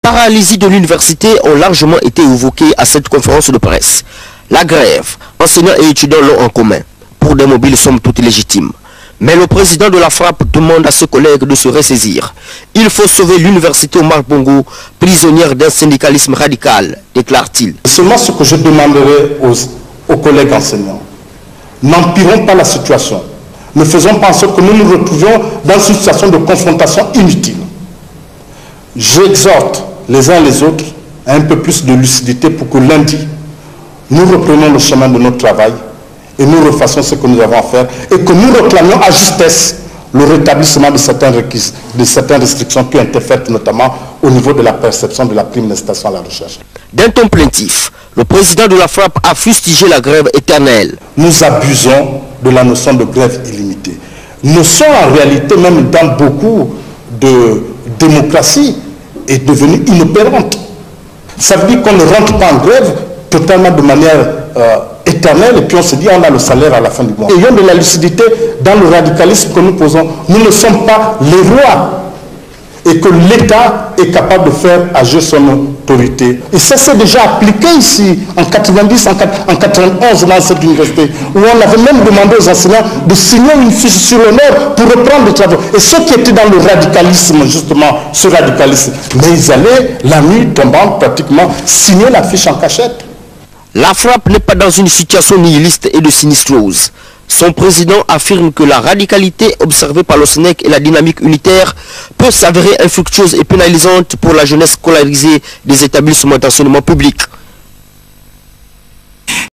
paralysie de l'université ont largement été évoquées à cette conférence de presse. La grève, enseignants et étudiants l'ont en commun, pour des mobiles somme toute légitimes. Mais le président de la FRAPP demande à ses collègues de se ressaisir. Il faut sauver l'université Omar Bongo, prisonnière d'un syndicalisme radical, déclare-t-il. Seulement ce que je demanderai aux collègues enseignants, n'empirons pas la situation. Ne faisons pas en sorte que nous nous retrouvions dans une situation de confrontation inutile. J'exhorte les uns les autres à un peu plus de lucidité pour que lundi, nous reprenions le chemin de notre travail et nous refassions ce que nous avons à faire et que nous réclamions à justesse le rétablissement de certaines restrictions qui ont été faites notamment au niveau de la perception de la prime d'incitation à la recherche. D'un ton plaintif, le président de la FRAPP a fustigé la grève éternelle. Nous abusons de la notion de grève illimitée. Notion en réalité même dans beaucoup de démocraties est devenue inopérante. Ça veut dire qu'on ne rentre pas en grève totalement de manière éternelle et puis on se dit on a le salaire à la fin du mois. Ayons de la lucidité dans le radicalisme que nous posons. Nous ne sommes pas les rois et que l'État est capable de faire agir son autorité. Et ça s'est déjà appliqué ici en 90, en 91 dans cette université où on avait même demandé aux enseignants de signer une fiche sur l'honneur pour reprendre le travail. Et ceux qui étaient dans le radicalisme, justement, ce radicalisme, mais ils allaient la nuit tombante pratiquement signer la fiche en cachette. La FRAPP n'est pas dans une situation nihiliste et de sinistrose. Son président affirme que la radicalité observée par le SNEC et la dynamique unitaire peut s'avérer infructueuse et pénalisante pour la jeunesse scolarisée des établissements d'enseignement public.